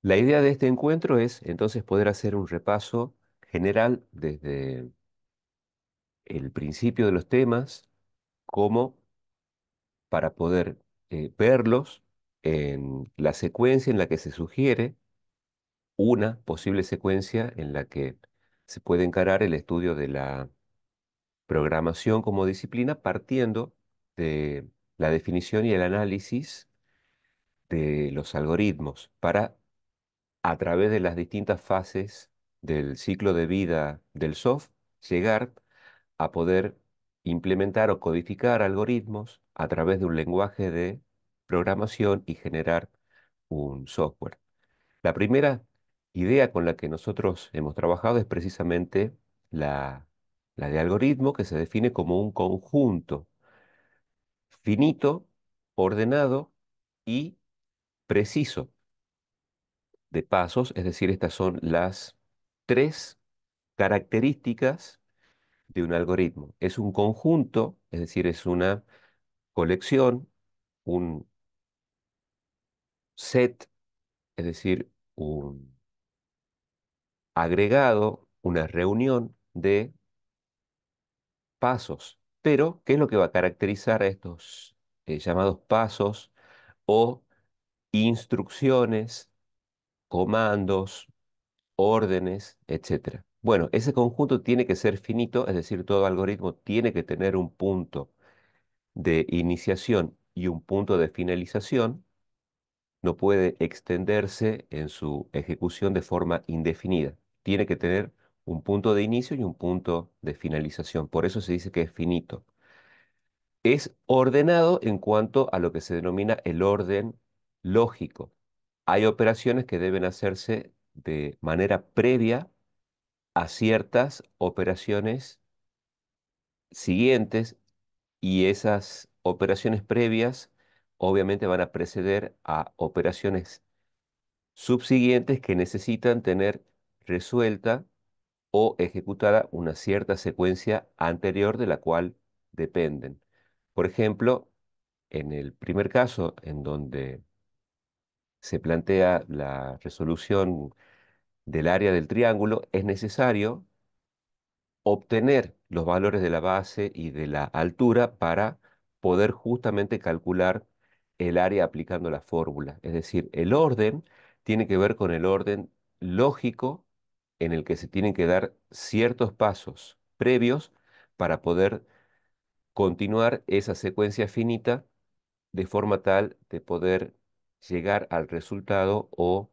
La idea de este encuentro es entonces poder hacer un repaso general desde el principio de los temas, como para poder verlos en la secuencia en la que se sugiere una posible secuencia en la que se puede encarar el estudio de la programación como disciplina partiendo de la definición y el análisis de los algoritmos para, a través de las distintas fases del ciclo de vida del software, llegar a poder implementar o codificar algoritmos a través de un lenguaje de programación y generar un software. La primera idea con la que nosotros hemos trabajado es precisamente la, la de algoritmo, que se define como un conjunto finito, ordenado y preciso de pasos, es decir, estas son las tres características de un algoritmo. Es un conjunto, es decir, es una colección, un set, es decir, un agregado, una reunión de pasos. Pero, ¿qué es lo que va a caracterizar a estos llamados pasos o instrucciones, comandos, órdenes, etcétera? Bueno, ese conjunto tiene que ser finito, es decir, todo algoritmo tiene que tener un punto de iniciación y un punto de finalización. No puede extenderse en su ejecución de forma indefinida. Tiene que tener un punto de inicio y un punto de finalización. Por eso se dice que es finito. Es ordenado en cuanto a lo que se denomina el orden lógico. Hay operaciones que deben hacerse de manera previa a ciertas operaciones siguientes, y esas operaciones previas obviamente van a preceder a operaciones subsiguientes que necesitan tener resuelta o ejecutada una cierta secuencia anterior de la cual dependen. Por ejemplo, en el primer caso, en donde se plantea la resolución del área del triángulo, es necesario obtener los valores de la base y de la altura para poder justamente calcular el área aplicando la fórmula. Es decir, el orden tiene que ver con el orden lógico en el que se tienen que dar ciertos pasos previos para poder continuar esa secuencia finita de forma tal de poder llegar al resultado o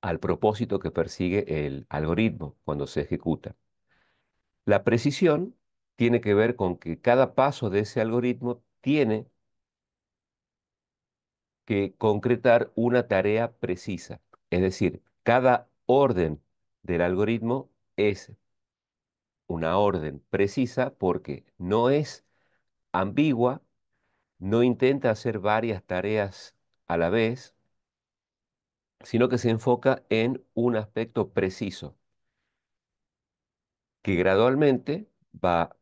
al propósito que persigue el algoritmo cuando se ejecuta. La precisión tiene que ver con que cada paso de ese algoritmo tiene que concretar una tarea precisa. Es decir, cada orden del algoritmo es una orden precisa porque no es ambigua, no intenta hacer varias tareas a la vez, sino que se enfoca en un aspecto preciso, que gradualmente va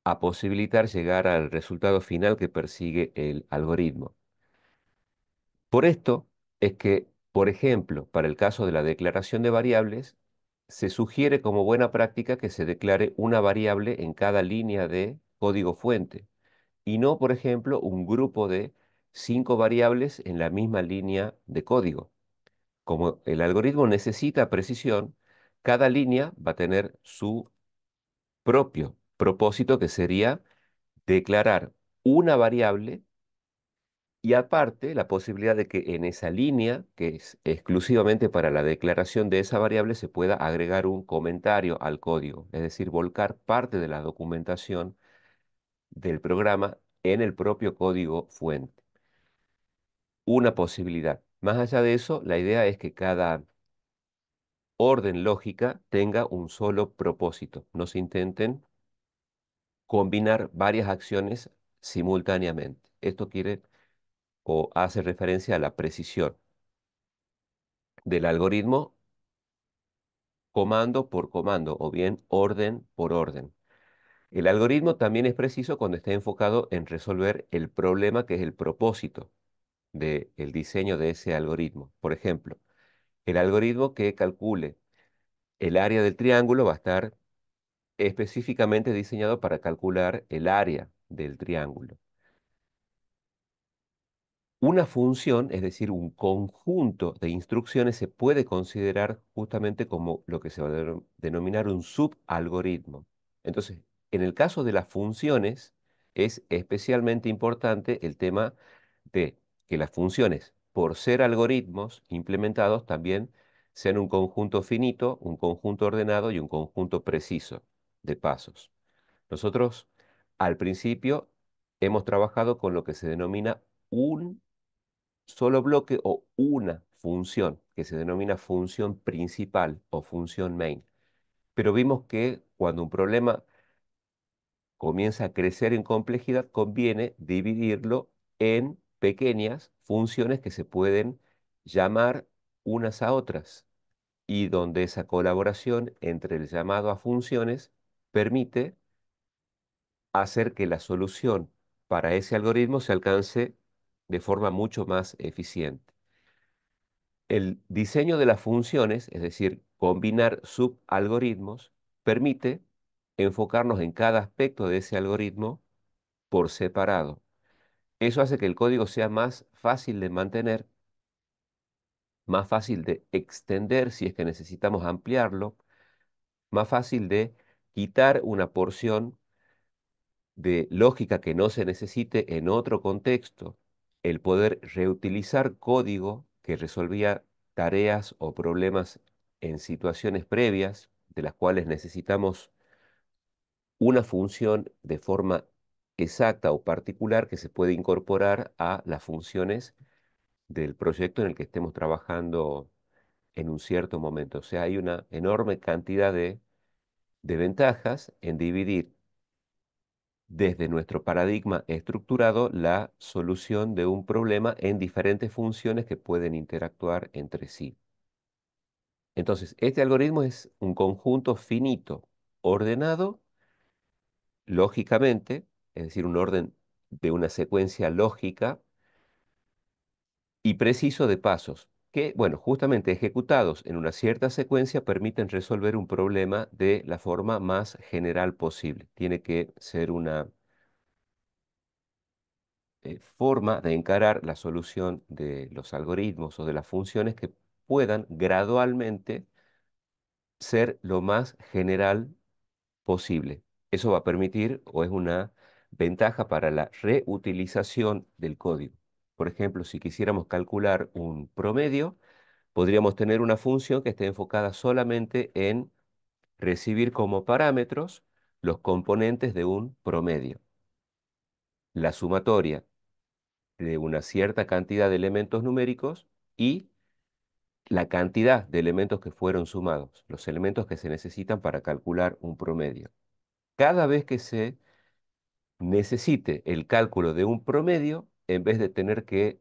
a posibilitar llegar al resultado final que persigue el algoritmo. Por esto es que, por ejemplo, para el caso de la declaración de variables, se sugiere como buena práctica que se declare una variable en cada línea de código fuente y no, por ejemplo, un grupo de 5 variables en la misma línea de código. Como el algoritmo necesita precisión, cada línea va a tener su propio propósito, que sería declarar una variable y aparte la posibilidad de que en esa línea, que es exclusivamente para la declaración de esa variable, se pueda agregar un comentario al código, es decir, volcar parte de la documentación del programa en el propio código fuente. Una posibilidad. Más allá de eso, la idea es que cada orden lógica tenga un solo propósito. No se intenten combinar varias acciones simultáneamente. Esto quiere o hace referencia a la precisión del algoritmo, comando por comando o bien orden por orden. El algoritmo también es preciso cuando está enfocado en resolver el problema que es el propósito del diseño de ese algoritmo. Por ejemplo, El algoritmo que calcule el área del triángulo va a estar específicamente diseñado para calcular el área del triángulo. Una función, es decir, un conjunto de instrucciones, se puede considerar justamente como lo que se va a denominar un subalgoritmo. Entonces, en el caso de las funciones, es especialmente importante el tema de que las funciones, por ser algoritmos implementados, también sean un conjunto finito, un conjunto ordenado y un conjunto preciso de pasos. Nosotros, al principio, hemos trabajado con lo que se denomina un solo bloque o una función, que se denomina función principal o función main. Pero vimos que cuando un problema comienza a crecer en complejidad, conviene dividirlo en pequeñas funciones que se pueden llamar unas a otras y donde esa colaboración entre el llamado a funciones permite hacer que la solución para ese algoritmo se alcance de forma mucho más eficiente. El diseño de las funciones, es decir, combinar subalgoritmos, permite enfocarnos en cada aspecto de ese algoritmo por separado. Eso hace que el código sea más fácil de mantener, más fácil de extender si es que necesitamos ampliarlo, más fácil de quitar una porción de lógica que no se necesite en otro contexto, el poder reutilizar código que resolvía tareas o problemas en situaciones previas, de las cuales necesitamos una función de forma exacta o particular que se puede incorporar a las funciones del proyecto en el que estemos trabajando en un cierto momento. O sea, hay una enorme cantidad de ventajas en dividir desde nuestro paradigma estructurado la solución de un problema en diferentes funciones que pueden interactuar entre sí. Entonces, este algoritmo es un conjunto finito, ordenado lógicamente, es decir, un orden de una secuencia lógica y preciso de pasos, que, bueno, justamente ejecutados en una cierta secuencia permiten resolver un problema de la forma más general posible. Tiene que ser una forma de encarar la solución de los algoritmos o de las funciones que puedan gradualmente ser lo más general posible. Eso va a permitir o es una ventaja para la reutilización del código. Por ejemplo, si quisiéramos calcular un promedio, podríamos tener una función que esté enfocada solamente en recibir como parámetros los componentes de un promedio. La sumatoria de una cierta cantidad de elementos numéricos y la cantidad de elementos que fueron sumados, los elementos que se necesitan para calcular un promedio. Cada vez que se necesite el cálculo de un promedio, en vez de tener que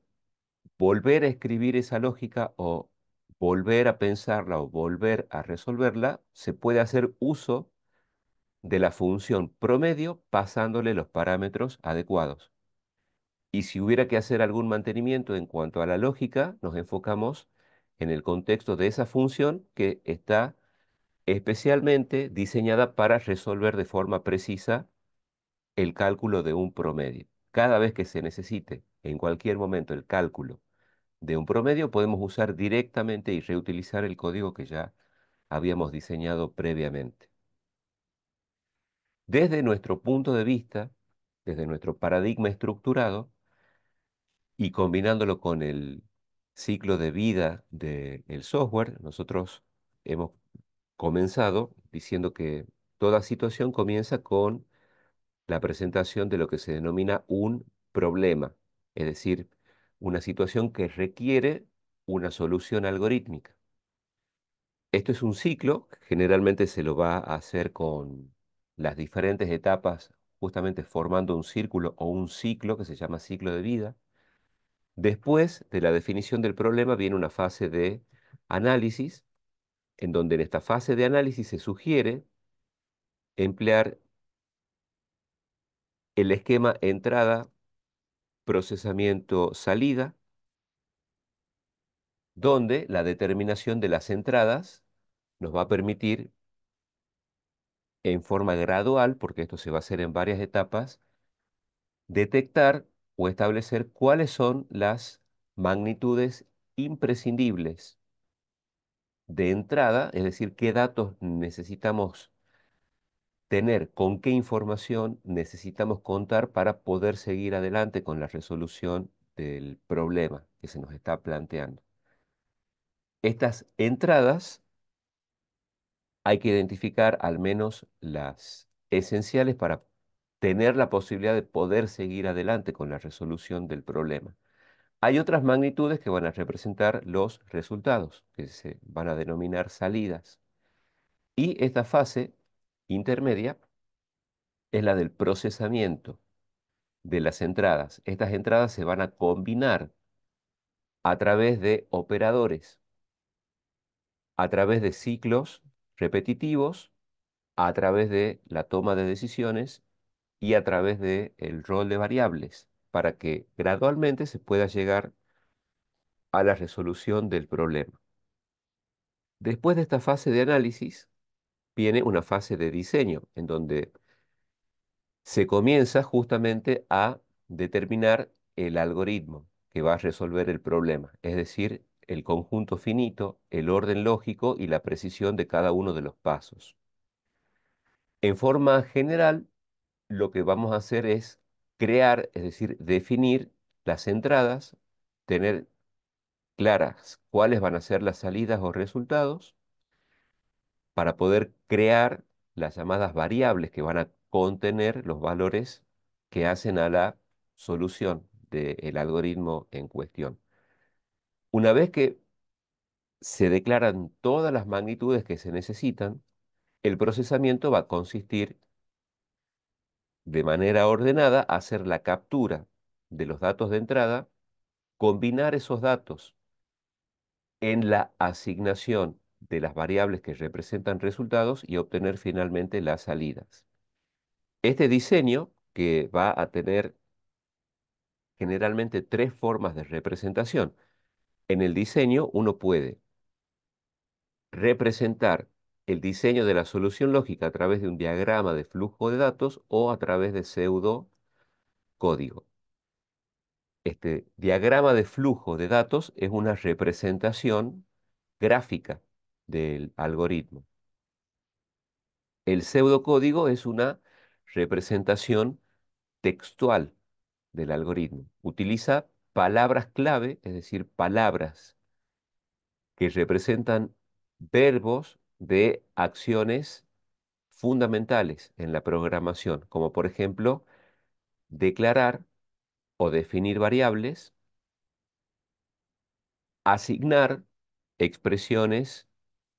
volver a escribir esa lógica o volver a pensarla o volver a resolverla, se puede hacer uso de la función promedio pasándole los parámetros adecuados. Y si hubiera que hacer algún mantenimiento en cuanto a la lógica, nos enfocamos en el contexto de esa función que está especialmente diseñada para resolver de forma precisa el cálculo de un promedio. Cada vez que se necesite en cualquier momento el cálculo de un promedio, podemos usar directamente y reutilizar el código que ya habíamos diseñado previamente. Desde nuestro punto de vista, desde nuestro paradigma estructurado y combinándolo con el ciclo de vida del software, nosotros hemos comenzado diciendo que toda situación comienza con la presentación de lo que se denomina un problema, es decir, una situación que requiere una solución algorítmica. Esto es un ciclo, generalmente se lo va a hacer con las diferentes etapas, justamente formando un círculo o un ciclo que se llama ciclo de vida. Después de la definición del problema viene una fase de análisis, en donde en esta fase de análisis se sugiere emplear el esquema entrada, procesamiento, salida, donde la determinación de las entradas nos va a permitir en forma gradual, porque esto se va a hacer en varias etapas, detectar o establecer cuáles son las magnitudes imprescindibles de entrada, es decir, qué datos necesitamos tener, con qué información necesitamos contar para poder seguir adelante con la resolución del problema que se nos está planteando. Estas entradas hay que identificar al menos las esenciales para tener la posibilidad de poder seguir adelante con la resolución del problema. Hay otras magnitudes que van a representar los resultados, que se van a denominar salidas. Y esta fase intermedia es la del procesamiento de las entradas. Estas entradas se van a combinar a través de operadores, a través de ciclos repetitivos, a través de la toma de decisiones y a través del rol de variables, para que gradualmente se pueda llegar a la resolución del problema. Después de esta fase de análisis, viene una fase de diseño, en donde se comienza justamente a determinar el algoritmo que va a resolver el problema, es decir, el conjunto finito, el orden lógico y la precisión de cada uno de los pasos. En forma general, lo que vamos a hacer es crear, es decir, definir las entradas, tener claras cuáles van a ser las salidas o resultados para poder crear las llamadas variables que van a contener los valores que hacen a la solución del algoritmo en cuestión. Una vez que se declaran todas las magnitudes que se necesitan, el procesamiento va a consistir de manera ordenada a hacer la captura de los datos de entrada, combinar esos datos en la asignación de las variables que representan resultados y obtener finalmente las salidas. Este diseño, que va a tener generalmente tres formas de representación. En el diseño uno puede representar el diseño de la solución lógica a través de un diagrama de flujo de datos o a través de pseudo código. Este diagrama de flujo de datos es una representación gráfica del algoritmo. El pseudocódigo es una representación textual del algoritmo. Utiliza palabras clave, es decir, palabras que representan verbos de acciones fundamentales en la programación, como por ejemplo declarar o definir variables, asignar expresiones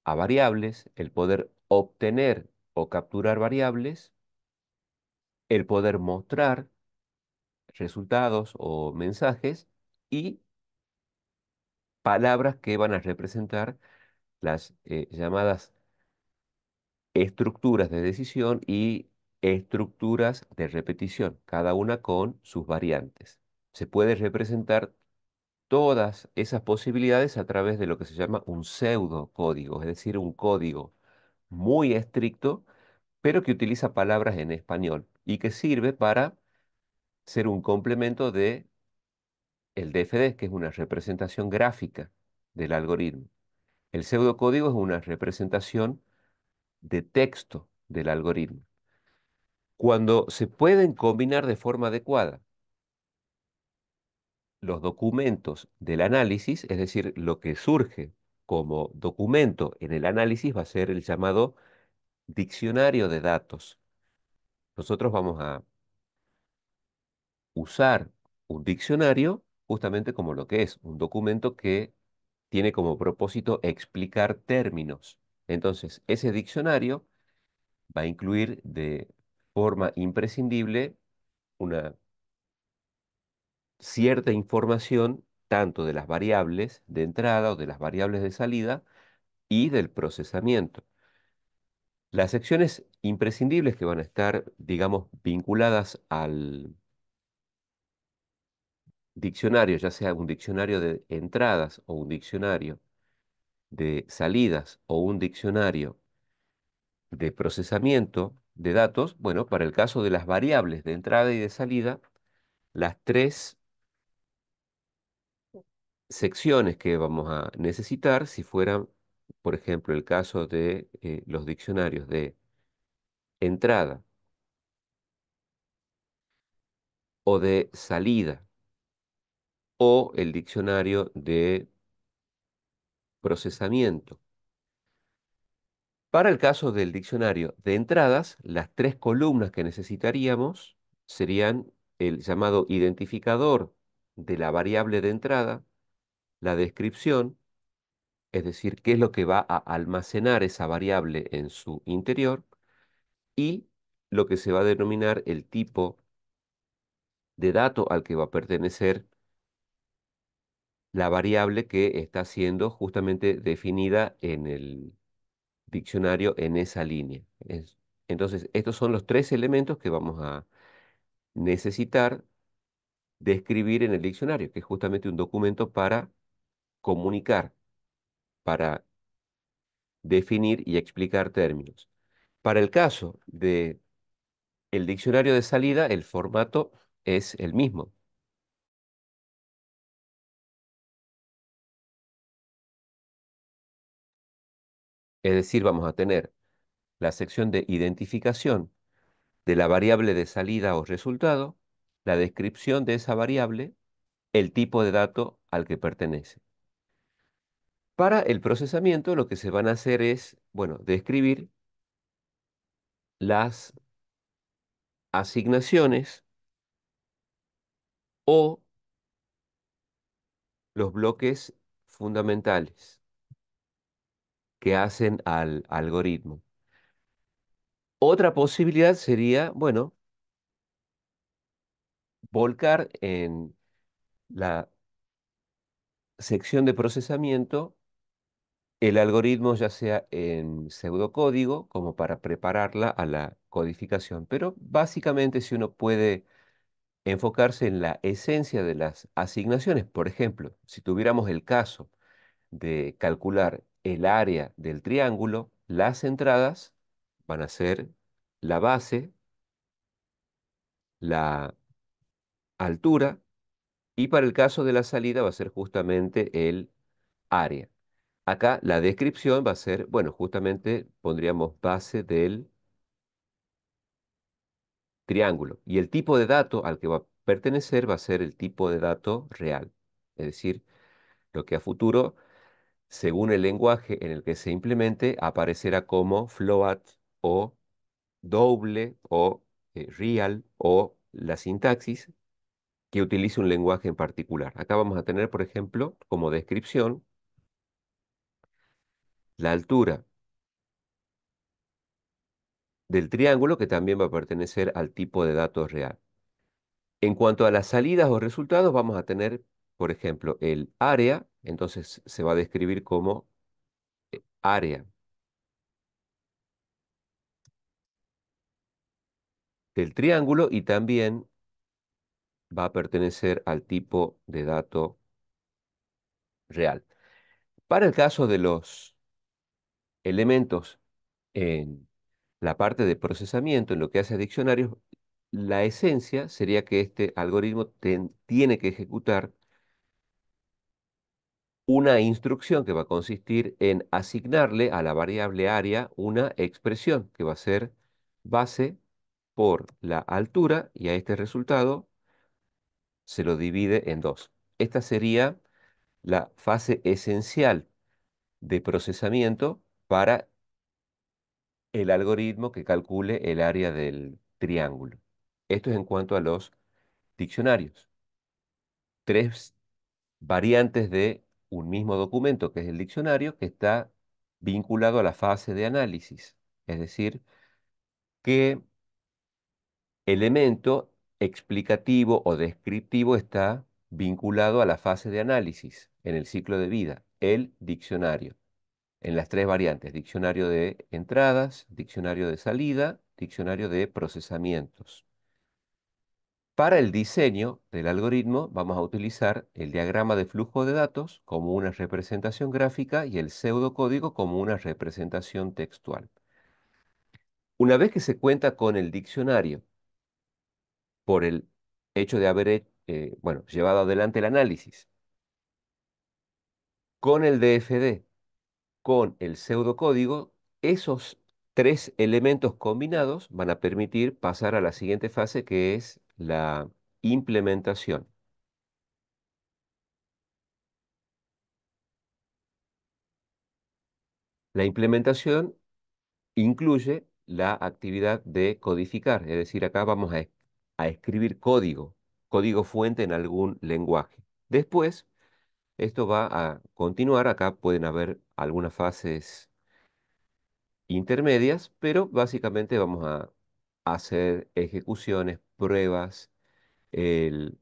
a variables, el poder obtener o capturar variables, el poder mostrar resultados o mensajes y palabras que van a representar las llamadas estructuras de decisión y estructuras de repetición, cada una con sus variantes. Se puede representar todas esas posibilidades a través de lo que se llama un pseudocódigo, es decir, un código muy estricto, pero que utiliza palabras en español y que sirve para ser un complemento de el DFD, que es una representación gráfica del algoritmo. El pseudocódigo es una representación de texto del algoritmo. Cuando se pueden combinar de forma adecuada los documentos del análisis, es decir, lo que surge como documento en el análisis va a ser el llamado diccionario de datos. Nosotros vamos a usar un diccionario justamente como lo que es, un documento que tiene como propósito explicar términos. Entonces, ese diccionario va a incluir de forma imprescindible una cierta información tanto de las variables de entrada o de las variables de salida y del procesamiento. Las secciones imprescindibles que van a estar, digamos, vinculadas diccionario, ya sea un diccionario de entradas o un diccionario de salidas o un diccionario de procesamiento de datos, bueno, para el caso de las variables de entrada y de salida, las tres secciones que vamos a necesitar, si fueran, por ejemplo, el caso de los diccionarios de entrada o de salida, o el diccionario de procesamiento. Para el caso del diccionario de entradas, las tres columnas que necesitaríamos serían el llamado identificador de la variable de entrada, la descripción, es decir, qué es lo que va a almacenar esa variable en su interior, y lo que se va a denominar el tipo de dato al que va a pertenecer la variable que está siendo justamente definida en el diccionario en esa línea. Entonces, estos son los tres elementos que vamos a necesitar describir en el diccionario, que es justamente un documento para comunicar, para definir y explicar términos. Para el caso de el diccionario de salida, el formato es el mismo. Es decir, vamos a tener la sección de identificación de la variable de salida o resultado, la descripción de esa variable, el tipo de dato al que pertenece. Para el procesamiento, lo que se van a hacer es, bueno, describir las asignaciones o los bloques fundamentales que hacen al algoritmo. Otra posibilidad sería, bueno, volcar en la sección de procesamiento el algoritmo, ya sea en pseudocódigo, como para prepararla a la codificación. Pero básicamente, si uno puede enfocarse en la esencia de las asignaciones, por ejemplo, si tuviéramos el caso de calcular el área del triángulo, las entradas van a ser la base, la altura, y para el caso de la salida va a ser justamente el área. Acá la descripción va a ser, bueno, justamente pondríamos base del triángulo, y el tipo de dato al que va a pertenecer va a ser el tipo de dato real, es decir, lo que a futuro, según el lenguaje en el que se implemente, aparecerá como float o doble o real, o la sintaxis que utilice un lenguaje en particular. Acá vamos a tener, por ejemplo, como descripción la altura del triángulo, que también va a pertenecer al tipo de dato real. En cuanto a las salidas o resultados, vamos a tener, por ejemplo, el área, entonces se va a describir como área del triángulo, y también va a pertenecer al tipo de dato real. Para el caso de los elementos en la parte de procesamiento, en lo que hace a diccionarios, la esencia sería que este algoritmo tiene que ejecutar una instrucción que va a consistir en asignarle a la variable área una expresión que va a ser base por la altura, y a este resultado se lo divide en dos. Esta sería la fase esencial de procesamiento para el algoritmo que calcule el área del triángulo. Esto es en cuanto a los diccionarios. Tres variantes de un mismo documento, que es el diccionario, que está vinculado a la fase de análisis. Es decir, qué elemento explicativo o descriptivo está vinculado a la fase de análisis en el ciclo de vida, el diccionario, en las tres variantes: diccionario de entradas, diccionario de salida, diccionario de procesamientos. Para el diseño del algoritmo vamos a utilizar el diagrama de flujo de datos como una representación gráfica y el pseudocódigo como una representación textual. Una vez que se cuenta con el diccionario por el hecho de haber bueno, llevado adelante el análisis, con el DFD, con el pseudocódigo, esos tres elementos combinados van a permitir pasar a la siguiente fase, que es la implementación. La implementación incluye la actividad de codificar, es decir, acá vamos a escribir código, código fuente en algún lenguaje. Después, esto va a continuar, acá pueden haber algunas fases intermedias, pero básicamente vamos a hacer ejecuciones, pruebas, el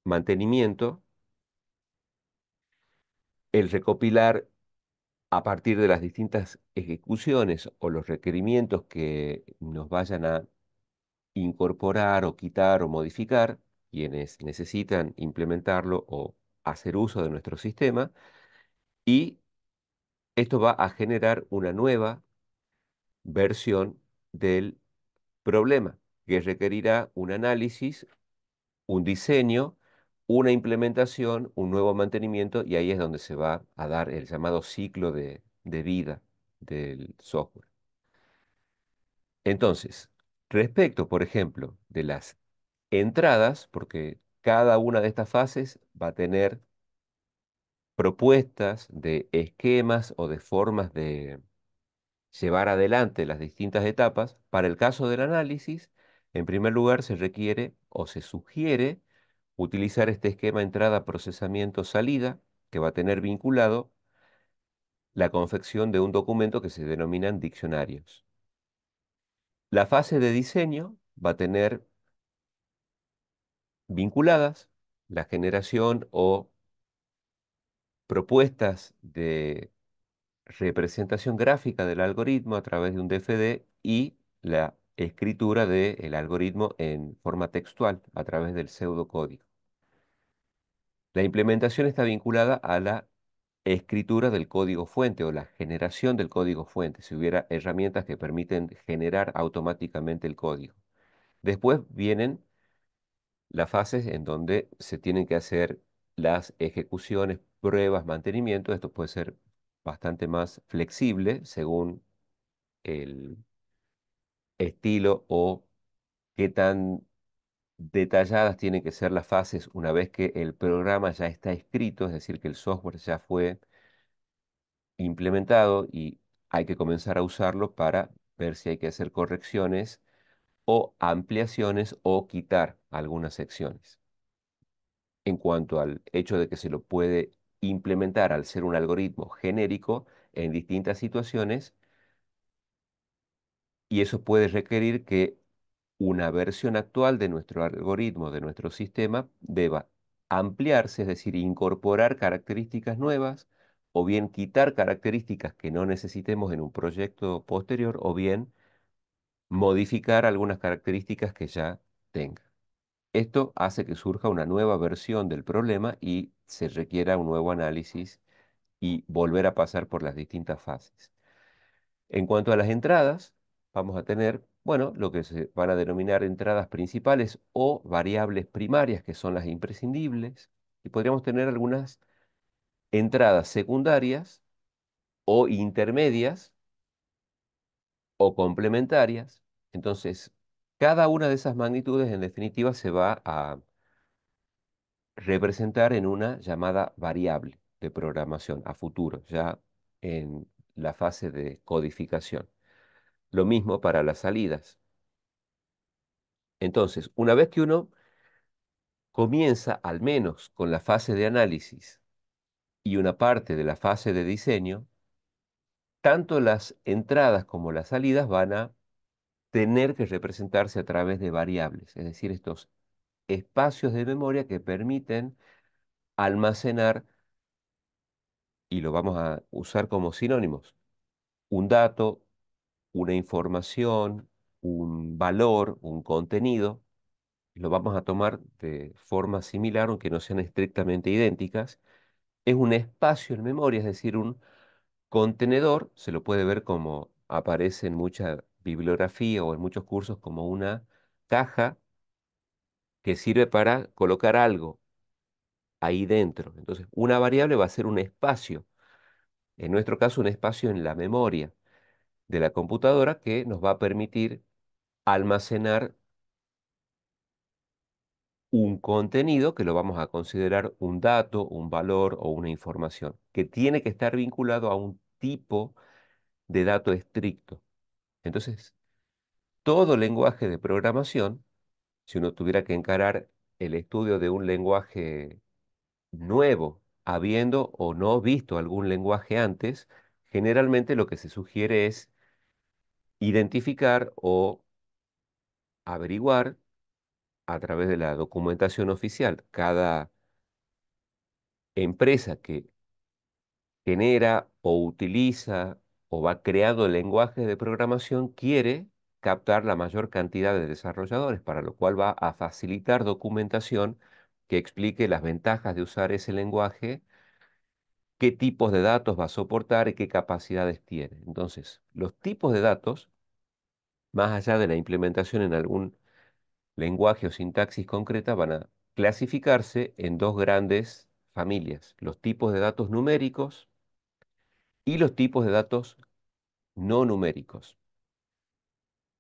mantenimiento, el recopilar a partir de las distintas ejecuciones o los requerimientos que nos vayan a incorporar o quitar o modificar quienes necesitan implementarlo o hacer uso de nuestro sistema, y esto va a generar una nueva versión del problema que requerirá un análisis, un diseño, una implementación, un nuevo mantenimiento, y ahí es donde se va a dar el llamado ciclo de vida del software. Entonces, respecto, por ejemplo, de las entradas, porque cada una de estas fases va a tener propuestas de esquemas o de formas de llevar adelante las distintas etapas. Para el caso del análisis, en primer lugar se requiere o se sugiere utilizar este esquema entrada, procesamiento, salida, que va a tener vinculado la confección de un documento que se denominan diccionarios. La fase de diseño va a tener vinculadas la generación o propuestas de representación gráfica del algoritmo a través de un DFD y la escritura del algoritmo en forma textual a través del pseudocódigo. La implementación está vinculada a la escritura del código fuente o la generación del código fuente, si hubiera herramientas que permiten generar automáticamente el código. Después vienen las fases en donde se tienen que hacer las ejecuciones, pruebas, mantenimiento. Esto puede ser bastante más flexible según el estilo o qué tan detalladas tienen que ser las fases una vez que el programa ya está escrito, es decir, que el software ya fue implementado y hay que comenzar a usarlo para ver si hay que hacer correcciones o ampliaciones o quitar algunas secciones. En cuanto al hecho de que se lo puede implementar al ser un algoritmo genérico en distintas situaciones, y eso puede requerir que una versión actual de nuestro algoritmo, de nuestro sistema, deba ampliarse, es decir, incorporar características nuevas, o bien quitar características que no necesitemos en un proyecto posterior, o bien modificar algunas características que ya tenga. Esto hace que surja una nueva versión del problema y se requiera un nuevo análisis y volver a pasar por las distintas fases. En cuanto a las entradas, vamos a tener, bueno, lo que se van a denominar entradas principales o variables primarias, que son las imprescindibles, y podríamos tener algunas entradas secundarias o intermedias o complementarias. Entonces, cada una de esas magnitudes, en definitiva, se va a representar en una llamada variable de programación a futuro, ya en la fase de codificación. Lo mismo para las salidas. Entonces, una vez que uno comienza al menos con la fase de análisis y una parte de la fase de diseño, tanto las entradas como las salidas van a tener que representarse a través de variables, es decir, estos espacios de memoria que permiten almacenar, y lo vamos a usar como sinónimos, un dato, una información, un valor, un contenido, lo vamos a tomar de forma similar, aunque no sean estrictamente idénticas. Es un espacio en memoria, es decir, un contenedor, se lo puede ver como aparece en mucha bibliografía o en muchos cursos como una caja que sirve para colocar algo ahí dentro. Entonces, una variable va a ser un espacio, en nuestro caso un espacio en la memoria de la computadora que nos va a permitir almacenar un contenido que lo vamos a considerar un dato, un valor o una información, que tiene que estar vinculado a un tipo de dato estricto. Entonces, todo lenguaje de programación, si uno tuviera que encarar el estudio de un lenguaje nuevo, habiendo o no visto algún lenguaje antes, generalmente lo que se sugiere es identificar o averiguar a través de la documentación oficial. Cada empresa que genera o utiliza o va creando lenguajes de programación quiere captar la mayor cantidad de desarrolladores, para lo cual va a facilitar documentación que explique las ventajas de usar ese lenguaje, qué tipos de datos va a soportar y qué capacidades tiene. Entonces, los tipos de datos, más allá de la implementación en algún lenguaje o sintaxis concreta, van a clasificarse en dos grandes familias: los tipos de datos numéricos y los tipos de datos no numéricos.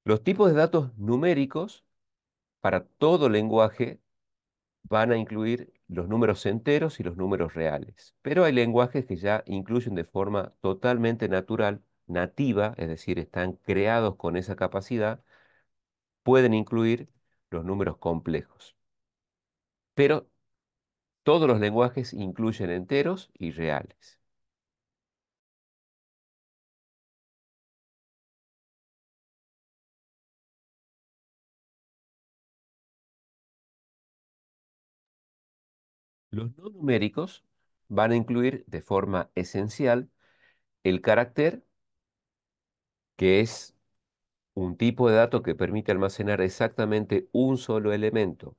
Los tipos de datos numéricos para todo lenguaje van a incluir los números enteros y los números reales, pero hay lenguajes que ya incluyen de forma totalmente natural, nativa, es decir, están creados con esa capacidad, pueden incluir los números complejos. Pero todos los lenguajes incluyen enteros y reales. Los no numéricos van a incluir de forma esencial el carácter, que es un tipo de dato que permite almacenar exactamente un solo elemento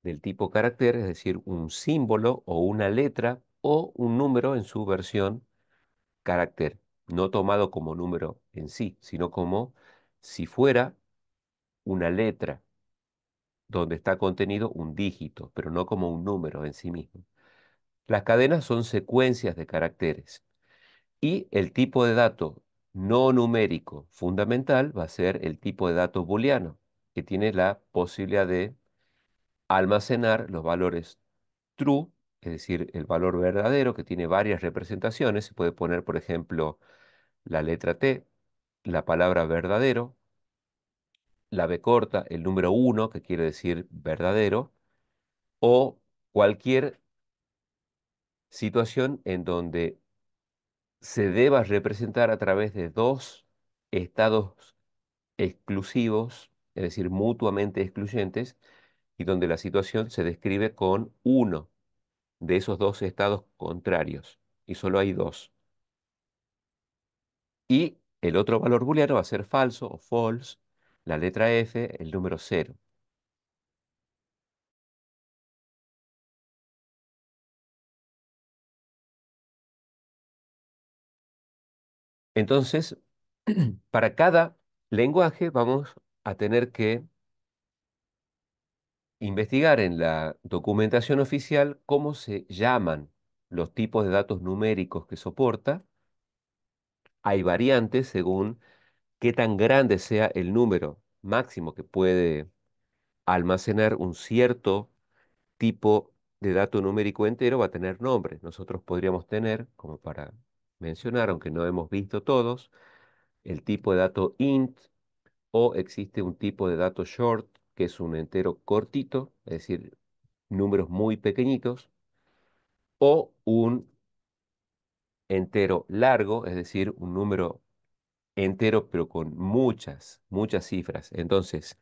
del tipo carácter, es decir, un símbolo o una letra o un número en su versión carácter, no tomado como número en sí, sino como si fuera una letra donde está contenido un dígito, pero no como un número en sí mismo. Las cadenas son secuencias de caracteres y el tipo de dato no numérico fundamental va a ser el tipo de dato booleano, que tiene la posibilidad de almacenar los valores true, es decir, el valor verdadero, que tiene varias representaciones. Se puede poner, por ejemplo, la letra T, la palabra verdadero, la B corta, el número uno, que quiere decir verdadero, o cualquier situación en donde se deba representar a través de dos estados exclusivos, es decir, mutuamente excluyentes, y donde la situación se describe con uno de esos dos estados contrarios, y solo hay dos. Y el otro valor booleano va a ser falso o false, la letra F, el número cero. Entonces, para cada lenguaje vamos a tener que investigar en la documentación oficial cómo se llaman los tipos de datos numéricos que soporta. Hay variantes según qué tan grande sea el número máximo que puede almacenar un cierto tipo de dato numérico entero, va a tener nombre. Nosotros podríamos tener, como para mencionar, aunque no hemos visto todos, el tipo de dato int, o existe un tipo de dato short, que es un entero cortito, es decir, números muy pequeñitos, o un entero largo, es decir, un número entero pero con muchas, muchas cifras. Entonces,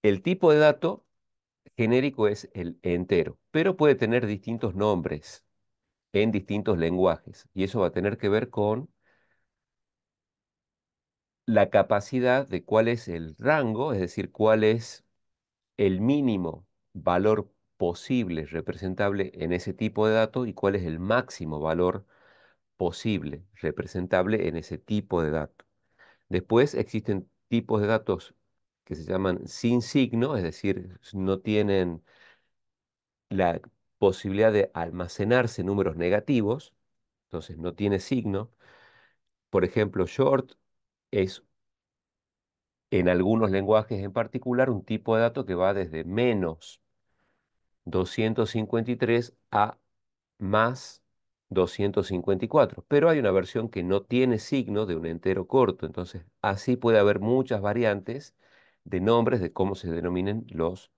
el tipo de dato genérico es el entero, pero puede tener distintos nombres en distintos lenguajes, y eso va a tener que ver con la capacidad de cuál es el rango, es decir, cuál es el mínimo valor posible representable en ese tipo de dato y cuál es el máximo valor posible representable en ese tipo de dato. Después existen tipos de datos que se llaman sin signo, es decir, no tienen la posibilidad de almacenarse números negativos, entonces no tiene signo. Por ejemplo, short es en algunos lenguajes en particular un tipo de dato que va desde menos 253 a más 254, pero hay una versión que no tiene signo de un entero corto, entonces así puede haber muchas variantes de nombres de cómo se denominen los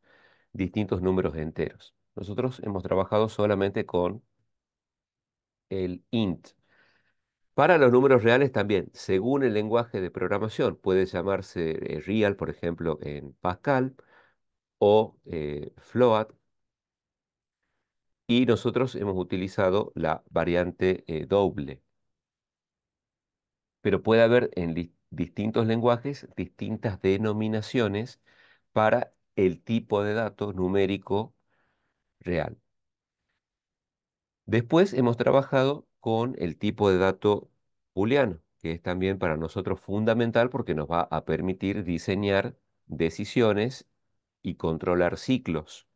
distintos números enteros. Nosotros hemos trabajado solamente con el int. Para los números reales también, según el lenguaje de programación, puede llamarse real, por ejemplo, en Pascal, o float, y nosotros hemos utilizado la variante doble. Pero puede haber en distintos lenguajes distintas denominaciones para el tipo de dato numérico real. Después hemos trabajado con el tipo de dato booleano, que es también para nosotros fundamental porque nos va a permitir diseñar decisiones y controlar ciclos.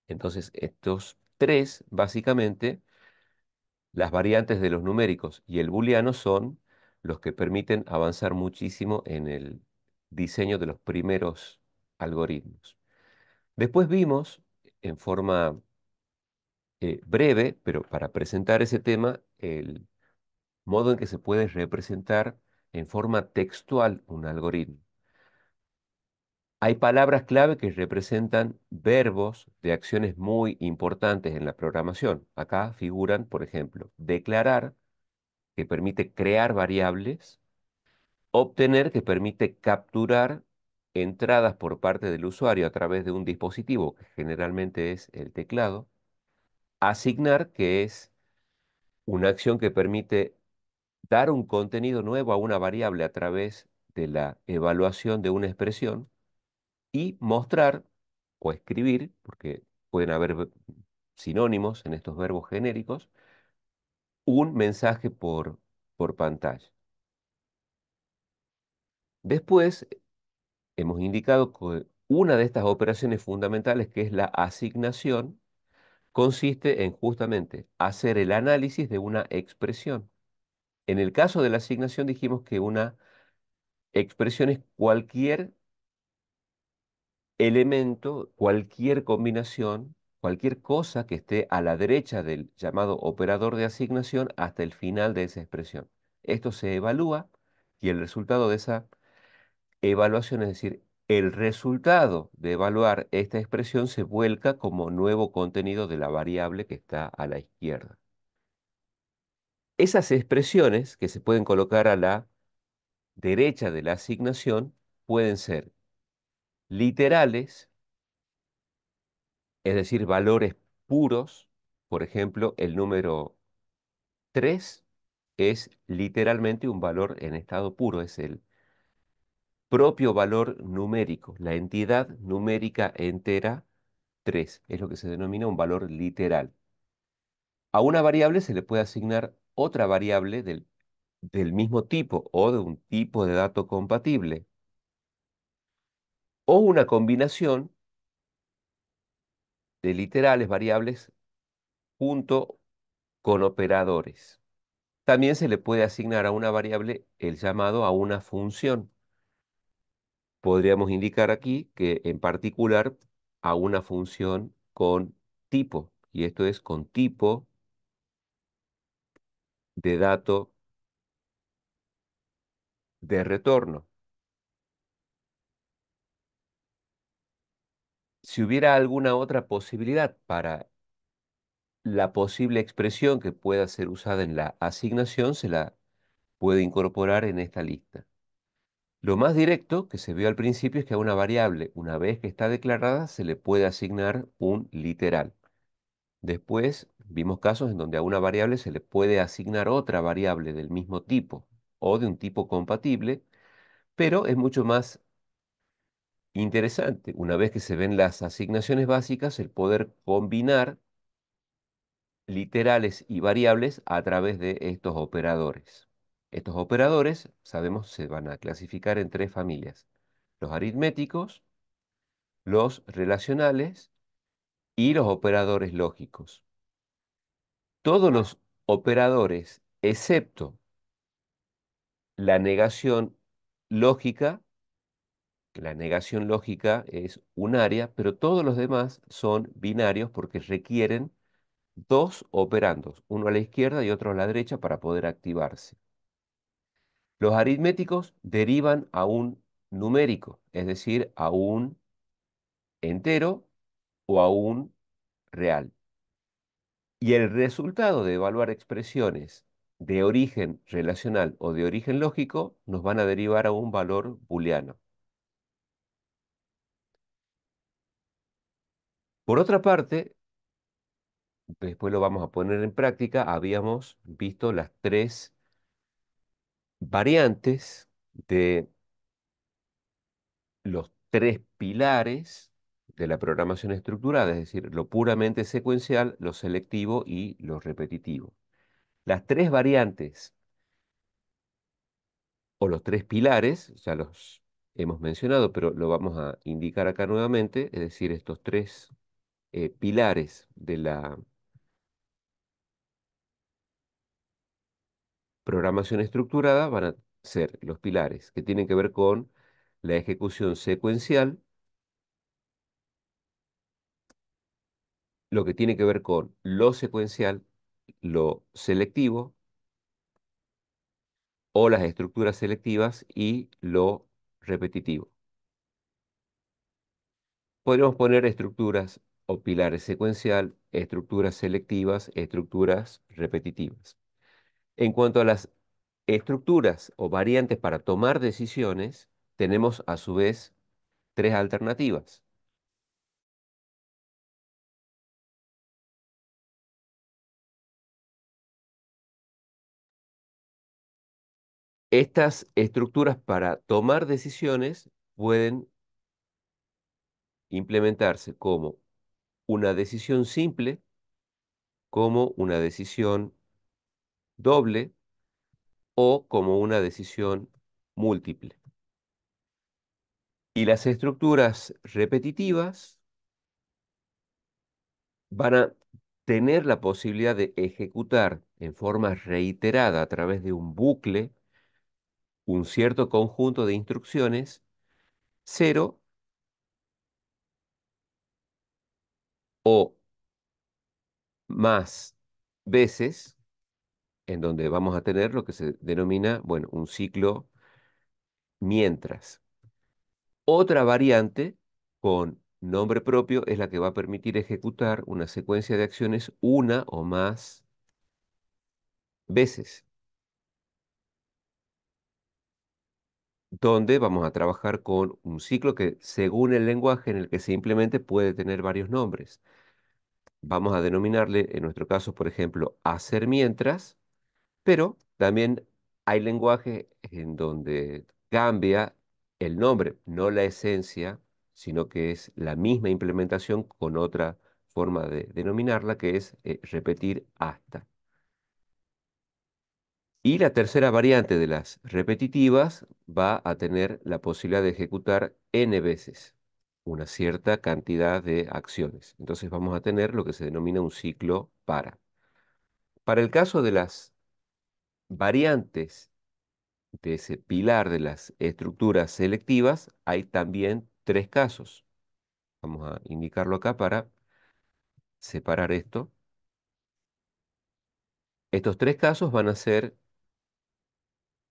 Entonces, estos tres, básicamente, las variantes de los numéricos y el booleano son los que permiten avanzar muchísimo en el diseño de los primeros algoritmos. Después vimos en forma breve, pero para presentar ese tema, el modo en que se puede representar en forma textual un algoritmo. Hay palabras clave que representan verbos de acciones muy importantes en la programación. Acá figuran, por ejemplo, declarar, que permite crear variables; obtener, que permite capturar entradas por parte del usuario a través de un dispositivo, que generalmente es el teclado; asignar, que es una acción que permite dar un contenido nuevo a una variable a través de la evaluación de una expresión; y mostrar o escribir, porque pueden haber sinónimos en estos verbos genéricos, un mensaje por pantalla. Después hemos indicado que una de estas operaciones fundamentales, que es la asignación, consiste en justamente hacer el análisis de una expresión. En el caso de la asignación dijimos que una expresión es cualquier elemento, cualquier combinación, cualquier cosa que esté a la derecha del llamado operador de asignación hasta el final de esa expresión. Esto se evalúa y el resultado de esa evaluación, es decir, el resultado de evaluar esta expresión, se vuelca como nuevo contenido de la variable que está a la izquierda. Esas expresiones que se pueden colocar a la derecha de la asignación pueden ser literales, es decir, valores puros. Por ejemplo, el número 3 es literalmente un valor en estado puro, es el propio valor numérico, la entidad numérica entera 3, es lo que se denomina un valor literal. A una variable se le puede asignar otra variable del mismo tipo o de un tipo de dato compatible, o una combinación de literales variables junto con operadores. También se le puede asignar a una variable el llamado a una función. Podríamos indicar aquí que en particular a una función con tipo, y esto es con tipo de dato de retorno. Si hubiera alguna otra posibilidad para la posible expresión que pueda ser usada en la asignación, se la puede incorporar en esta lista. Lo más directo que se vio al principio es que a una variable, una vez que está declarada, se le puede asignar un literal. Después vimos casos en donde a una variable se le puede asignar otra variable del mismo tipo o de un tipo compatible, pero es mucho más Interesante, una vez que se ven las asignaciones básicas, el poder combinar literales y variables a través de estos operadores. Estos operadores, sabemos, se van a clasificar en tres familias: los aritméticos, los relacionales y los operadores lógicos. Todos los operadores, excepto la negación lógica, la negación lógica es unaria, pero todos los demás son binarios porque requieren dos operandos, uno a la izquierda y otro a la derecha para poder activarse. Los aritméticos derivan a un numérico, es decir, a un entero o a un real. Y el resultado de evaluar expresiones de origen relacional o de origen lógico nos van a derivar a un valor booleano. Por otra parte, después lo vamos a poner en práctica, habíamos visto las tres variantes de los tres pilares de la programación estructurada, es decir, lo puramente secuencial, lo selectivo y lo repetitivo. Las tres variantes o los tres pilares, ya los hemos mencionado, pero lo vamos a indicar acá nuevamente, es decir, estos tres pilares de la programación estructurada van a ser los pilares que tienen que ver con la ejecución secuencial, lo que tiene que ver con lo secuencial, lo selectivo o las estructuras selectivas y lo repetitivo. Podríamos poner estructuras o pilares secuencial, estructuras selectivas, estructuras repetitivas. En cuanto a las estructuras o variantes para tomar decisiones, tenemos a su vez tres alternativas. Estas estructuras para tomar decisiones pueden implementarse como una decisión simple, como una decisión doble o como una decisión múltiple. Y las estructuras repetitivas van a tener la posibilidad de ejecutar en forma reiterada a través de un bucle un cierto conjunto de instrucciones, cero o más veces, en donde vamos a tener lo que se denomina, bueno, un ciclo mientras. Otra variante con nombre propio es la que va a permitir ejecutar una secuencia de acciones una o más veces, donde vamos a trabajar con un ciclo que, según el lenguaje en el que se implemente, puede tener varios nombres. Vamos a denominarle, en nuestro caso, por ejemplo, hacer mientras, pero también hay lenguajes en donde cambia el nombre, no la esencia, sino que es la misma implementación con otra forma de denominarla, que es repetir hasta. Y la tercera variante de las repetitivas va a tener la posibilidad de ejecutar n veces una cierta cantidad de acciones. Entonces vamos a tener lo que se denomina un ciclo para. Para el caso de las variantes de ese pilar de las estructuras selectivas, hay también tres casos. Vamos a indicarlo acá para separar esto. Estos tres casos van a ser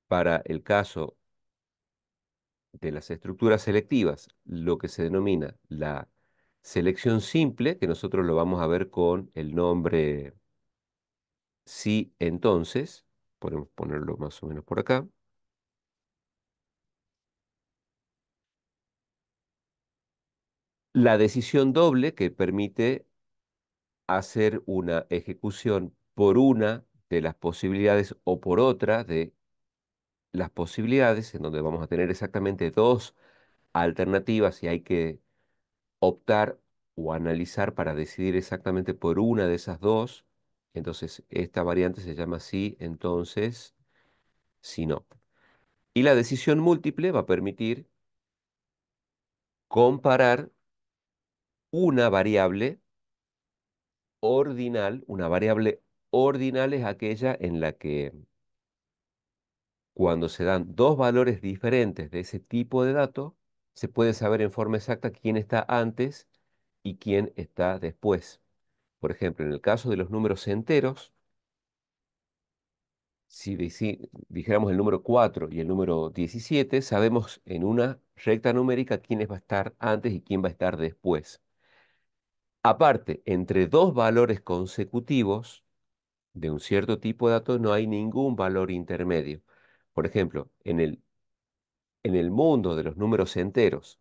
para el caso de las estructuras selectivas, lo que se denomina la selección simple, que nosotros lo vamos a ver con el nombre sí entonces, podemos ponerlo más o menos por acá. La decisión doble, que permite hacer una ejecución por una de las posibilidades o por otra de las posibilidades, en donde vamos a tener exactamente dos alternativas y hay que optar o analizar para decidir exactamente por una de esas dos. Entonces, esta variante se llama sí, entonces, si no. Y la decisión múltiple va a permitir comparar una variable ordinal. Una variable ordinal es aquella en la que cuando se dan dos valores diferentes de ese tipo de dato, se puede saber en forma exacta quién está antes y quién está después. Por ejemplo, en el caso de los números enteros, si dijéramos el número 4 y el número 17, sabemos en una recta numérica quién va a estar antes y quién va a estar después. Aparte, entre dos valores consecutivos de un cierto tipo de datos no hay ningún valor intermedio. Por ejemplo, en el mundo de los números enteros,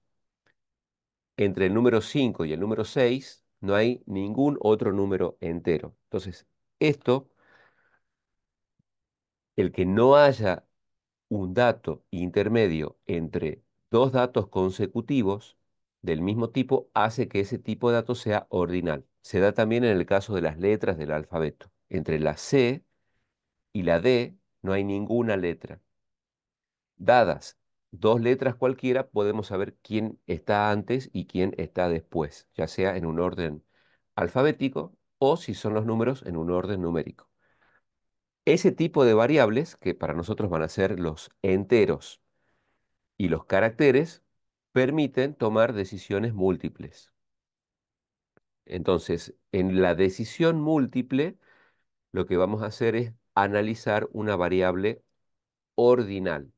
entre el número 5 y el número 6 no hay ningún otro número entero. Entonces, esto, el que no haya un dato intermedio entre dos datos consecutivos del mismo tipo hace que ese tipo de dato sea ordinal. Se da también en el caso de las letras del alfabeto. Entre la C y la D no hay ninguna letra. Dadas dos letras cualquiera, podemos saber quién está antes y quién está después, ya sea en un orden alfabético o si son los números en un orden numérico. Ese tipo de variables, que para nosotros van a ser los enteros y los caracteres, permiten tomar decisiones múltiples. Entonces, en la decisión múltiple, lo que vamos a hacer es analizar una variable ordinal,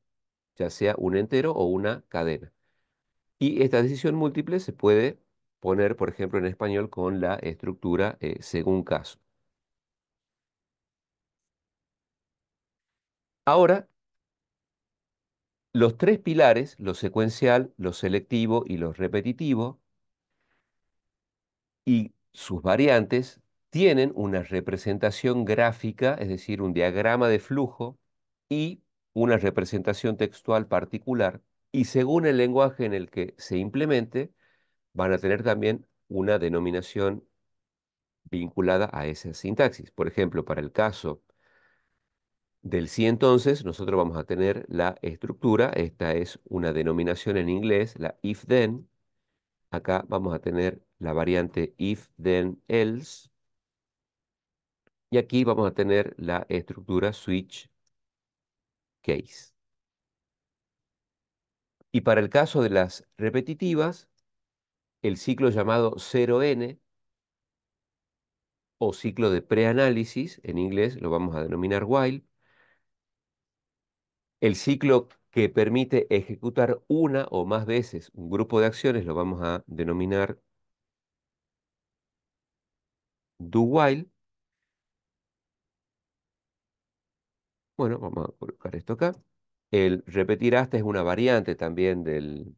ya sea un entero o una cadena. Y esta decisión múltiple se puede poner, por ejemplo, en español con la estructura según caso. Ahora, los tres pilares, lo secuencial, lo selectivo y lo repetitivo, y sus variantes, tienen una representación gráfica, es decir, un diagrama de flujo y una representación textual particular, y según el lenguaje en el que se implemente, van a tener también una denominación vinculada a esa sintaxis. Por ejemplo, para el caso del sí entonces, nosotros vamos a tener la estructura, esta es una denominación en inglés, la if then. Acá vamos a tener la variante if then else, y aquí vamos a tener la estructura switch case. Y para el caso de las repetitivas, el ciclo llamado 0N o ciclo de preanálisis, en inglés lo vamos a denominar while. El ciclo que permite ejecutar una o más veces un grupo de acciones lo vamos a denominar do while. Bueno, vamos a colocar esto acá. El repetir hasta es una variante también del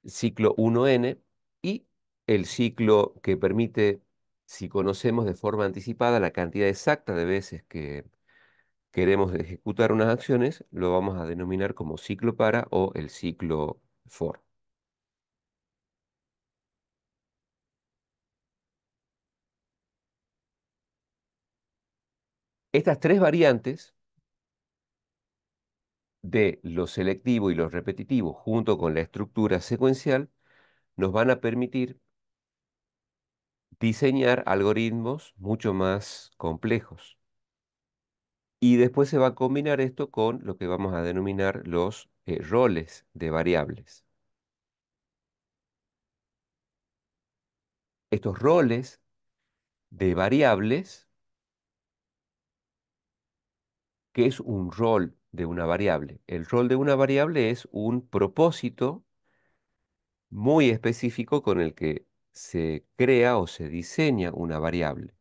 ciclo 1N, y el ciclo que permite, si conocemos de forma anticipada la cantidad exacta de veces que queremos ejecutar unas acciones, lo vamos a denominar como ciclo para o el ciclo for. Estas tres variantes de lo selectivo y lo repetitivo junto con la estructura secuencial nos van a permitir diseñar algoritmos mucho más complejos. Y después se va a combinar esto con lo que vamos a denominar los roles de variables. Estos roles de variables, ¿qué es un rol de una variable? El rol de una variable es un propósito muy específico con el que se crea o se diseña una variable.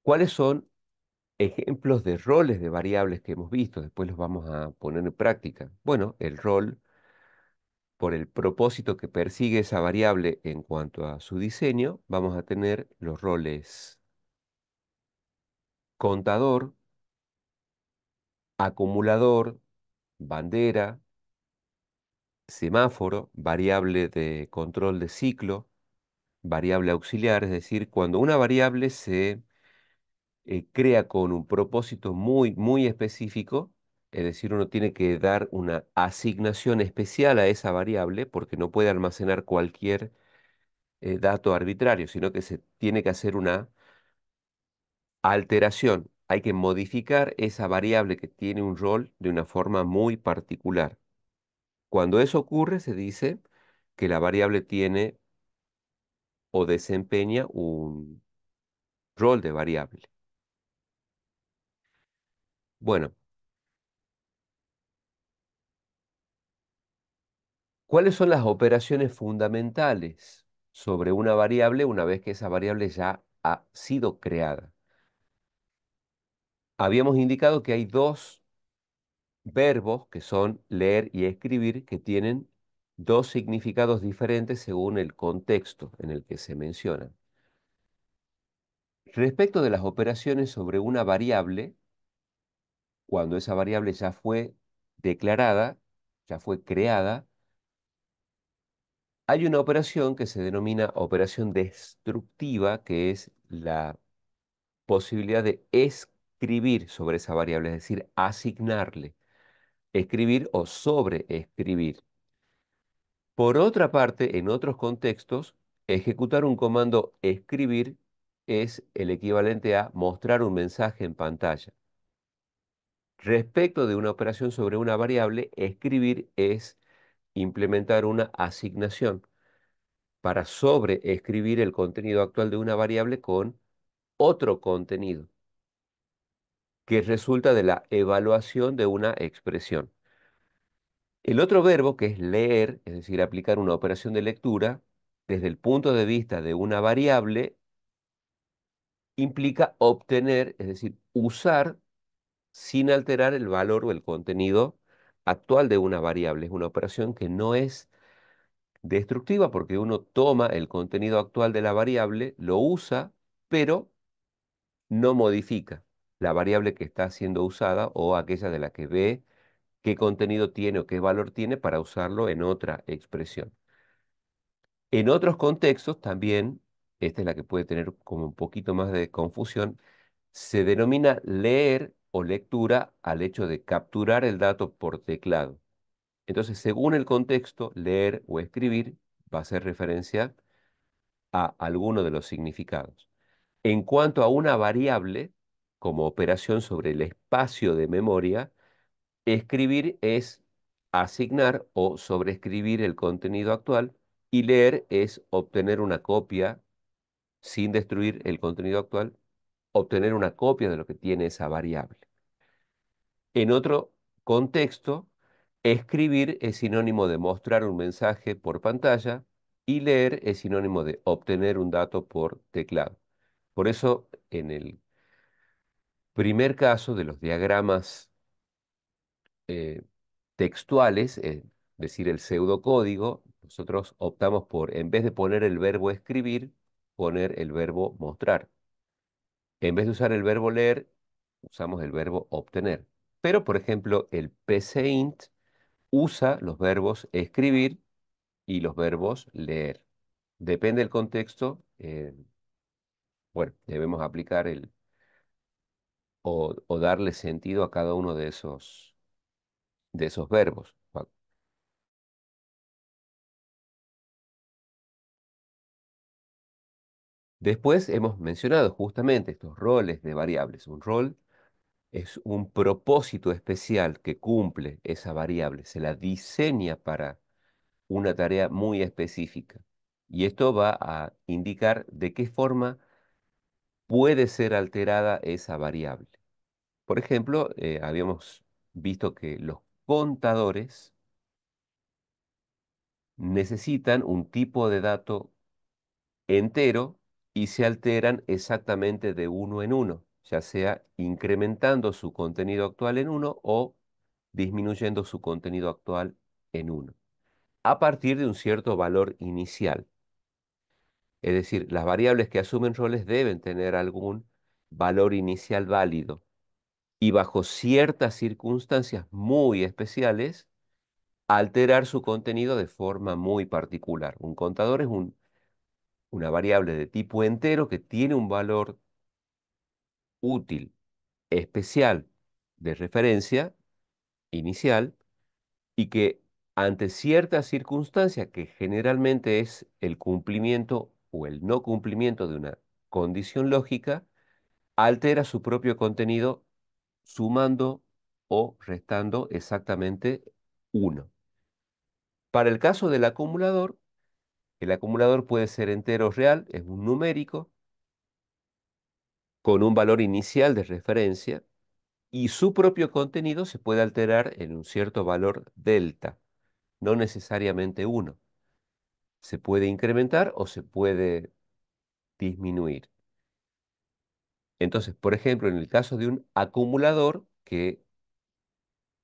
¿Cuáles son ejemplos de roles de variables que hemos visto? Después los vamos a poner en práctica. Bueno, el rol, por el propósito que persigue esa variable en cuanto a su diseño, vamos a tener los roles contador, acumulador, bandera, semáforo, variable de control de ciclo, variable auxiliar, es decir, cuando una variable se crea con un propósito muy, muy específico, es decir, uno tiene que dar una asignación especial a esa variable porque no puede almacenar cualquier dato arbitrario, sino que se tiene que hacer una alteración. Hay que modificar esa variable que tiene un rol de una forma muy particular. Cuando eso ocurre, se dice que la variable tiene o desempeña un rol de variable. Bueno, ¿cuáles son las operaciones fundamentales sobre una variable una vez que esa variable ya ha sido creada? Habíamos indicado que hay dos verbos que son leer y escribir que tienen dos significados diferentes según el contexto en el que se mencionan. Respecto de las operaciones sobre una variable, cuando esa variable ya fue declarada, ya fue creada, hay una operación que se denomina operación destructiva, que es la posibilidad de escribir sobre esa variable, es decir, asignarle, escribir o sobreescribir. Por otra parte, en otros contextos, ejecutar un comando escribir es el equivalente a mostrar un mensaje en pantalla. Respecto de una operación sobre una variable, escribir es implementar una asignación para sobreescribir el contenido actual de una variable con otro contenido que resulta de la evaluación de una expresión. El otro verbo, que es leer, es decir, aplicar una operación de lectura, desde el punto de vista de una variable, implica obtener, es decir, usar sin alterar el valor o el contenido actual de una variable. Es una operación que no es destructiva porque uno toma el contenido actual de la variable, lo usa, pero no modifica la variable que está siendo usada o aquella de la que ve qué contenido tiene o qué valor tiene para usarlo en otra expresión. En otros contextos también, esta es la que puede tener como un poquito más de confusión, se denomina leer o lectura al hecho de capturar el dato por teclado. Entonces, según el contexto, leer o escribir va a hacer referencia a alguno de los significados. En cuanto a una variable, como operación sobre el espacio de memoria, escribir es asignar o sobreescribir el contenido actual y leer es obtener una copia sin destruir el contenido actual, obtener una copia de lo que tiene esa variable. En otro contexto, escribir es sinónimo de mostrar un mensaje por pantalla y leer es sinónimo de obtener un dato por teclado. Por eso, en el primer caso de los diagramas eh, textuales, es decir, el pseudocódigo, nosotros optamos por, en vez de poner el verbo escribir, poner el verbo mostrar. En vez de usar el verbo leer, usamos el verbo obtener. Pero, por ejemplo, el PCInt usa los verbos escribir y los verbos leer. Depende del contexto, bueno, debemos aplicar o darle sentido a cada uno de esos verbos. Después hemos mencionado justamente estos roles de variables. Un rol es un propósito especial que cumple esa variable, se la diseña para una tarea muy específica. Y esto va a indicar de qué forma puede ser alterada esa variable. Por ejemplo, habíamos visto que los contadores necesitan un tipo de dato entero y se alteran exactamente de uno en uno, ya sea incrementando su contenido actual en uno o disminuyendo su contenido actual en uno, a partir de un cierto valor inicial. Es decir, las variables que asumen roles deben tener algún valor inicial válido y bajo ciertas circunstancias muy especiales, alterar su contenido de forma muy particular. Un contador es una variable de tipo entero que tiene un valor útil, especial, de referencia inicial y que ante ciertas circunstancias, que generalmente es el cumplimiento o el no cumplimiento de una condición lógica, altera su propio contenido sumando o restando exactamente uno. Para el caso del acumulador, el acumulador puede ser entero o real, es un numérico con un valor inicial de referencia y su propio contenido se puede alterar en un cierto valor delta, no necesariamente uno. Se puede incrementar o se puede disminuir. Entonces, por ejemplo, en el caso de un acumulador que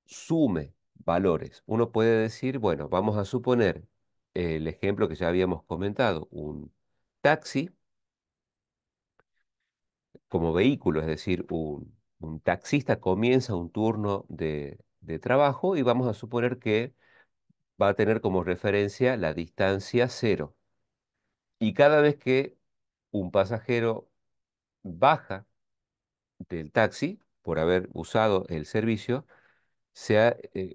sume valores, uno puede decir, bueno, vamos a suponer el ejemplo que ya habíamos comentado, un taxi como vehículo, es decir, un taxista comienza un turno de trabajo y vamos a suponer que va a tener como referencia la distancia cero. Y cada vez que un pasajero baja del taxi, por haber usado el servicio,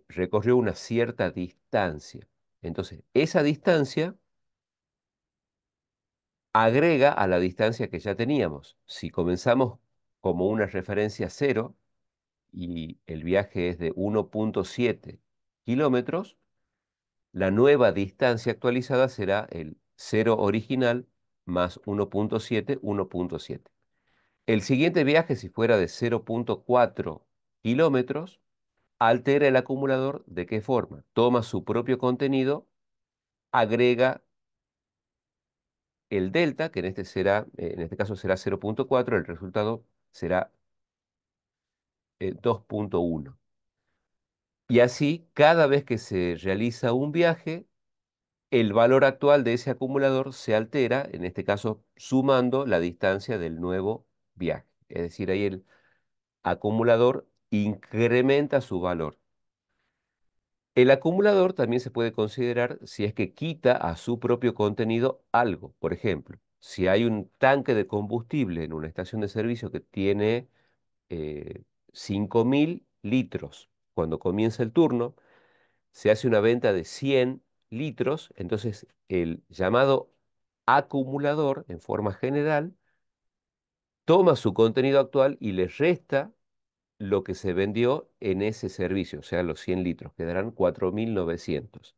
recorrió una cierta distancia. Entonces, esa distancia agrega a la distancia que ya teníamos. Si comenzamos como una referencia cero y el viaje es de 1,7 kilómetros, la nueva distancia actualizada será el cero original más 1,7, 1,7. El siguiente viaje, si fuera de 0,4 kilómetros, altera el acumulador. ¿De qué forma? Toma su propio contenido, agrega el delta, que en este caso será 0,4, el resultado será 2,1. Y así, cada vez que se realiza un viaje, el valor actual de ese acumulador se altera, en este caso sumando la distancia del nuevo viaje. Es decir, ahí el acumulador incrementa su valor. El acumulador también se puede considerar si es que quita a su propio contenido algo. Por ejemplo, si hay un tanque de combustible en una estación de servicio que tiene 5.000 litros, cuando comienza el turno, se hace una venta de 100 litros, entonces el llamado acumulador, en forma general, toma su contenido actual y le resta lo que se vendió en ese servicio, o sea, los 100 litros, quedarán 4.900.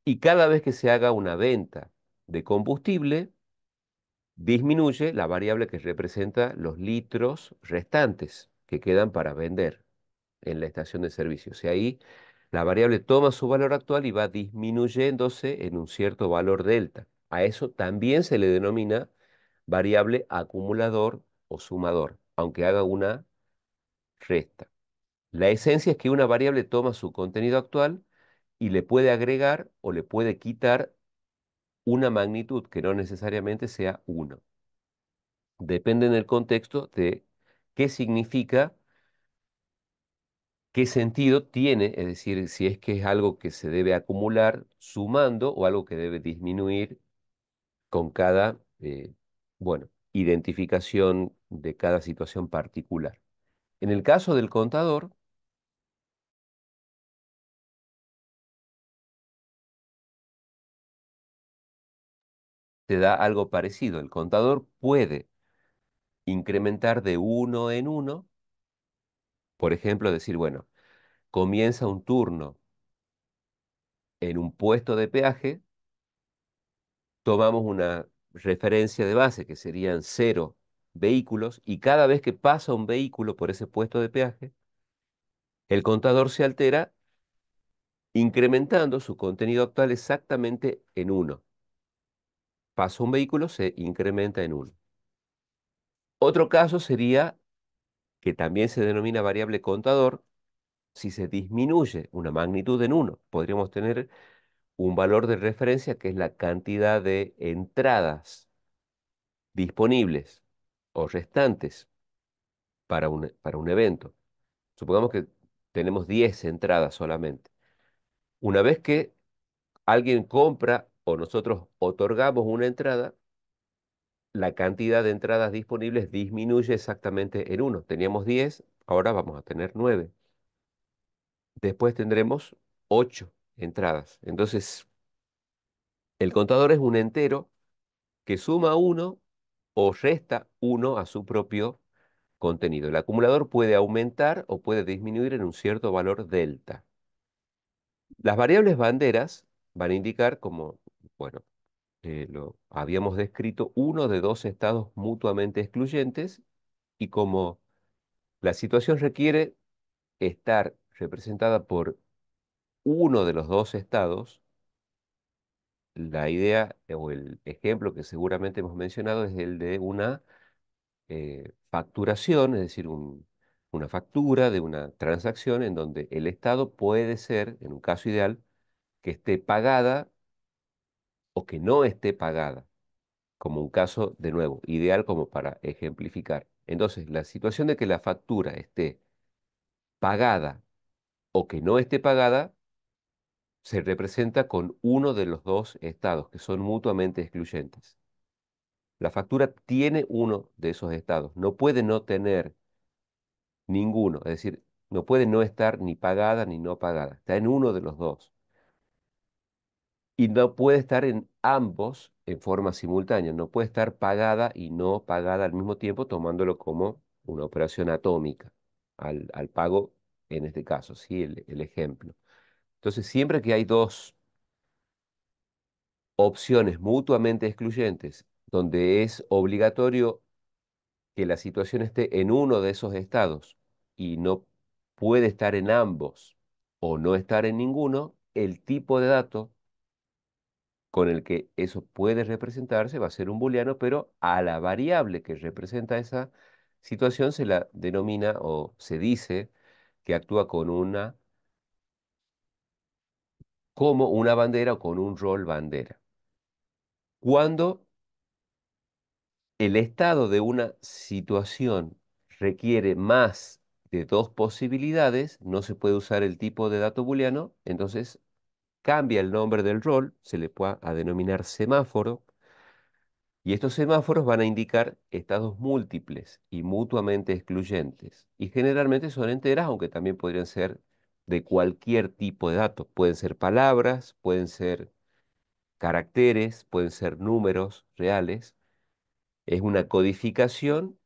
Y cada vez que se haga una venta de combustible, disminuye la variable que representa los litros restantes que quedan para vender en la estación de servicio. O sea, ahí la variable toma su valor actual y va disminuyéndose en un cierto valor delta. A eso también se le denomina variable acumulador o sumador, aunque haga una resta. La esencia es que una variable toma su contenido actual y le puede agregar o le puede quitar una magnitud que no necesariamente sea uno. Depende en el contexto de qué significa, qué sentido tiene, es decir, si es que es algo que se debe acumular sumando o algo que debe disminuir con cada, bueno, identificación de cada situación particular. En el caso del contador, te da algo parecido. El contador puede incrementar de uno en uno, por ejemplo, decir, bueno, comienza un turno en un puesto de peaje, tomamos una referencia de base que serían 0 vehículos y cada vez que pasa un vehículo por ese puesto de peaje, el contador se altera incrementando su contenido actual exactamente en uno. Pasa un vehículo, se incrementa en uno. Otro caso sería, que también se denomina variable contador, si se disminuye una magnitud en uno. Podríamos tener un valor de referencia que es la cantidad de entradas disponibles o restantes para un evento. Supongamos que tenemos 10 entradas solamente. Una vez que alguien compra o nosotros otorgamos una entrada, la cantidad de entradas disponibles disminuye exactamente en uno. Teníamos 10, ahora vamos a tener 9. Después tendremos 8 entradas. Entonces, el contador es un entero que suma uno o resta uno a su propio contenido. El acumulador puede aumentar o puede disminuir en un cierto valor delta. Las variables banderas van a indicar, como, bueno, lo habíamos descrito, uno de dos estados mutuamente excluyentes y como la situación requiere estar representada por uno de los dos estados, la idea o el ejemplo que seguramente hemos mencionado es el de una facturación, es decir, una factura de una transacción en donde el estado puede ser, en un caso ideal, que esté pagada o que no esté pagada, como un caso, de nuevo, ideal como para ejemplificar. Entonces, la situación de que la factura esté pagada o que no esté pagada se representa con uno de los dos estados que son mutuamente excluyentes. La factura tiene uno de esos estados, no puede no tener ninguno, es decir, no puede no estar ni pagada ni no pagada, está en uno de los dos. Y no puede estar en ambos en forma simultánea, no puede estar pagada y no pagada al mismo tiempo, tomándolo como una operación atómica al pago, en este caso, ¿sí? El ejemplo. Entonces, siempre que hay dos opciones mutuamente excluyentes, donde es obligatorio que la situación esté en uno de esos estados y no puede estar en ambos o no estar en ninguno, el tipo de dato con el que eso puede representarse va a ser un booleano, pero a la variable que representa esa situación se la denomina o se dice que actúa como una bandera o con un rol bandera. Cuando el estado de una situación requiere más de dos posibilidades, no se puede usar el tipo de dato booleano, entonces cambia el nombre del rol, se le puede a denominar semáforo, y estos semáforos van a indicar estados múltiples y mutuamente excluyentes, y generalmente son enteras, aunque también podrían ser de cualquier tipo de datos. Pueden ser palabras, pueden ser caracteres, pueden ser números reales. Es una codificación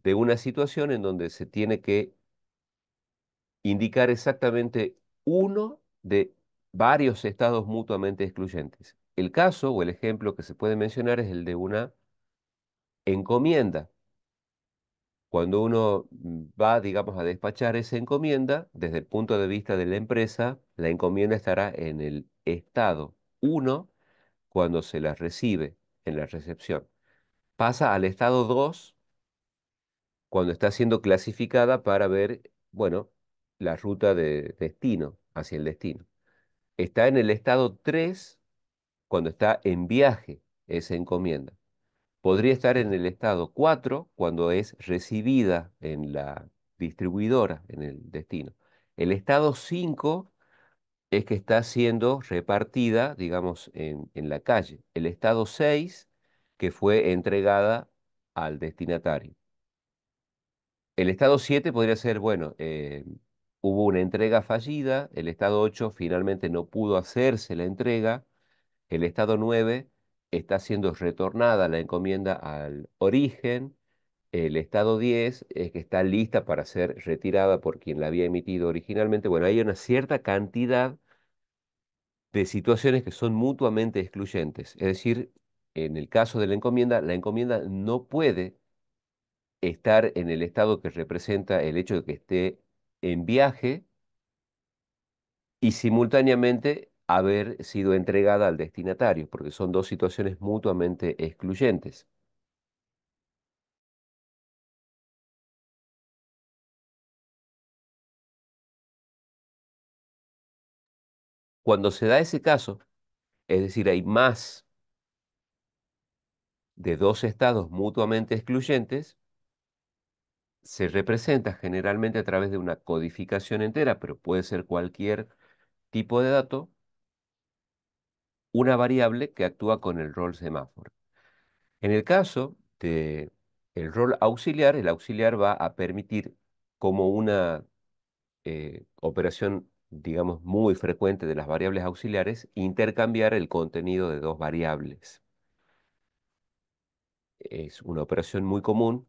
de una situación en donde se tiene que indicar exactamente uno de varios estados mutuamente excluyentes. El caso o el ejemplo que se puede mencionar es el de una encomienda. Cuando uno va, digamos, a despachar esa encomienda, desde el punto de vista de la empresa, la encomienda estará en el estado uno cuando se la recibe en la recepción. Pasa al estado 2 cuando está siendo clasificada para ver, bueno, la ruta de destino, hacia el destino. Está en el estado 3 cuando está en viaje esa encomienda. Podría estar en el estado 4 cuando es recibida en la distribuidora, en el destino. El estado 5 es que está siendo repartida, digamos, en la calle. El estado 6 que fue entregada al destinatario. El estado 7 podría ser, bueno, hubo una entrega fallida, el estado 8 finalmente no pudo hacerse la entrega, el estado 9 está siendo retornada la encomienda al origen, el estado 10 es que está lista para ser retirada por quien la había emitido originalmente. Bueno, hay una cierta cantidad de situaciones que son mutuamente excluyentes, es decir, en el caso de la encomienda no puede estar en el estado que representa el hecho de que esté en viaje y simultáneamente haber sido entregada al destinatario, porque son dos situaciones mutuamente excluyentes. Cuando se da ese caso, es decir, hay más de dos estados mutuamente excluyentes, se representa generalmente a través de una codificación entera, pero puede ser cualquier tipo de dato, una variable que actúa con el rol semáforo. En el caso de el rol auxiliar, el auxiliar va a permitir como una operación, digamos, muy frecuente de las variables auxiliares, intercambiar el contenido de dos variables. Es una operación muy común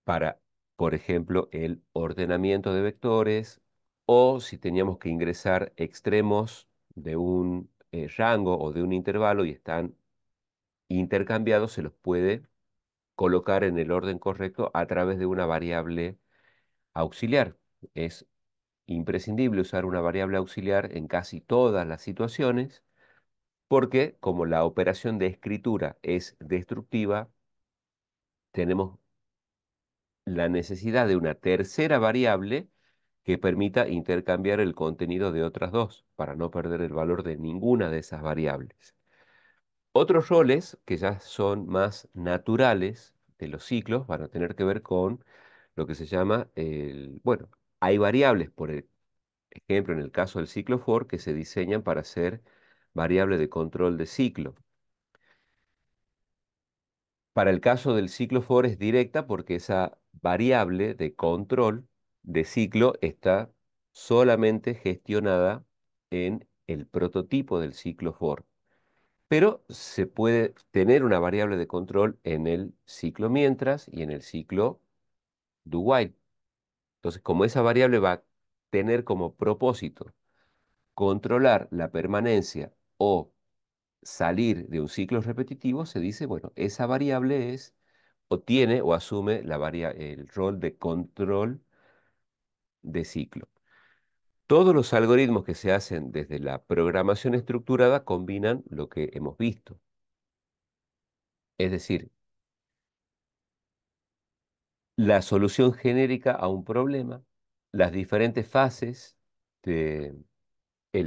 para, por ejemplo, el ordenamiento de vectores o si teníamos que ingresar extremos de un rango o de un intervalo y están intercambiados, se los puede colocar en el orden correcto a través de una variable auxiliar. Es imprescindible usar una variable auxiliar en casi todas las situaciones porque como la operación de escritura es destructiva, tenemos la necesidad de una tercera variable que permita intercambiar el contenido de otras dos para no perder el valor de ninguna de esas variables. Otros roles que ya son más naturales de los ciclos van a tener que ver con lo que se llama bueno, hay variables, por ejemplo, en el caso del ciclo for, que se diseñan para ser variable de control de ciclo. Para el caso del ciclo for es directa porque esa variable de control de ciclo está solamente gestionada en el prototipo del ciclo for. Pero se puede tener una variable de control en el ciclo mientras y en el ciclo do while. Entonces, como esa variable va a tener como propósito controlar la permanencia o salir de un ciclo repetitivo, se dice, bueno, esa variable es o tiene o asume el rol de control de ciclo. Todos los algoritmos que se hacen desde la programación estructurada combinan lo que hemos visto. Es decir, la solución genérica a un problema, las diferentes fases del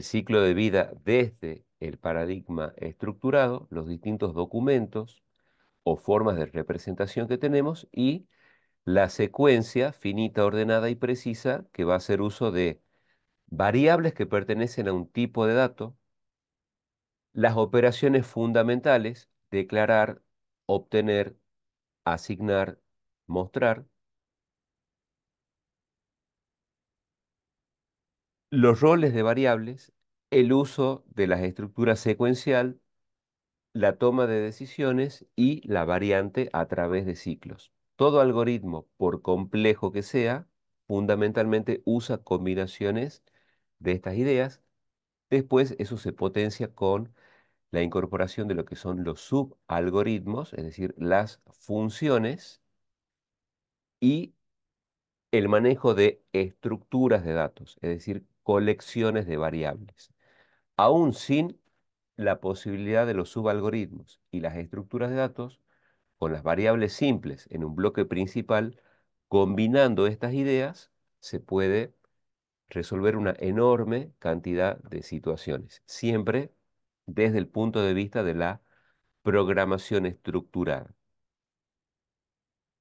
ciclo de vida desde el paradigma estructurado, los distintos documentos o formas de representación que tenemos y la secuencia finita, ordenada y precisa que va a hacer uso de variables que pertenecen a un tipo de dato, las operaciones fundamentales, declarar, obtener, asignar, mostrar, los roles de variables, el uso de las estructuras secuencial, la toma de decisiones y la variante a través de ciclos. Todo algoritmo, por complejo que sea, fundamentalmente usa combinaciones de estas ideas. Después eso se potencia con la incorporación de lo que son los subalgoritmos, es decir, las funciones y el manejo de estructuras de datos, es decir, colecciones de variables. Aún sin la posibilidad de los subalgoritmos y las estructuras de datos, con las variables simples en un bloque principal, combinando estas ideas, se puede resolver una enorme cantidad de situaciones, siempre desde el punto de vista de la programación estructurada.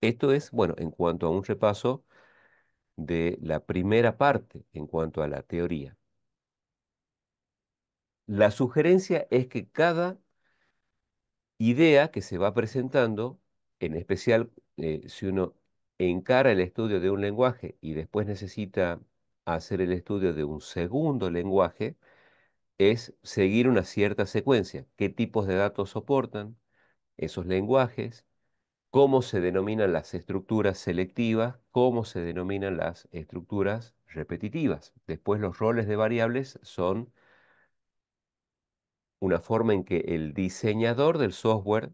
Esto es, bueno, en cuanto a un repaso de la primera parte, en cuanto a la teoría. La sugerencia es que cada idea que se va presentando, en especial si uno encara el estudio de un lenguaje y después necesita hacer el estudio de un segundo lenguaje, es seguir una cierta secuencia. ¿Qué tipos de datos soportan esos lenguajes? ¿Cómo se denominan las estructuras selectivas? ¿Cómo se denominan las estructuras repetitivas? Después los roles de variables son una forma en que el diseñador del software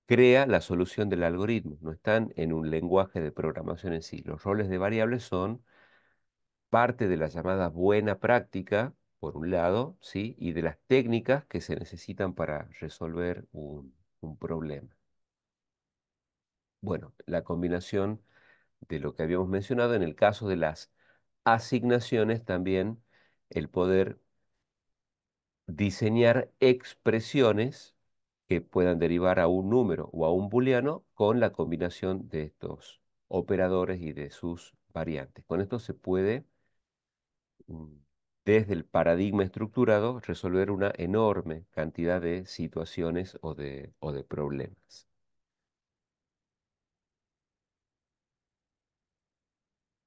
crea la solución del algoritmo. No están en un lenguaje de programación en sí. Los roles de variables son parte de la llamada buena práctica, por un lado, ¿sí? Y de las técnicas que se necesitan para resolver un problema. Bueno, la combinación de lo que habíamos mencionado en el caso de las asignaciones, también el poder diseñar expresiones que puedan derivar a un número o a un booleano con la combinación de estos operadores y de sus variantes. Con esto se puede, mm, desde el paradigma estructurado, resolver una enorme cantidad de situaciones o de problemas.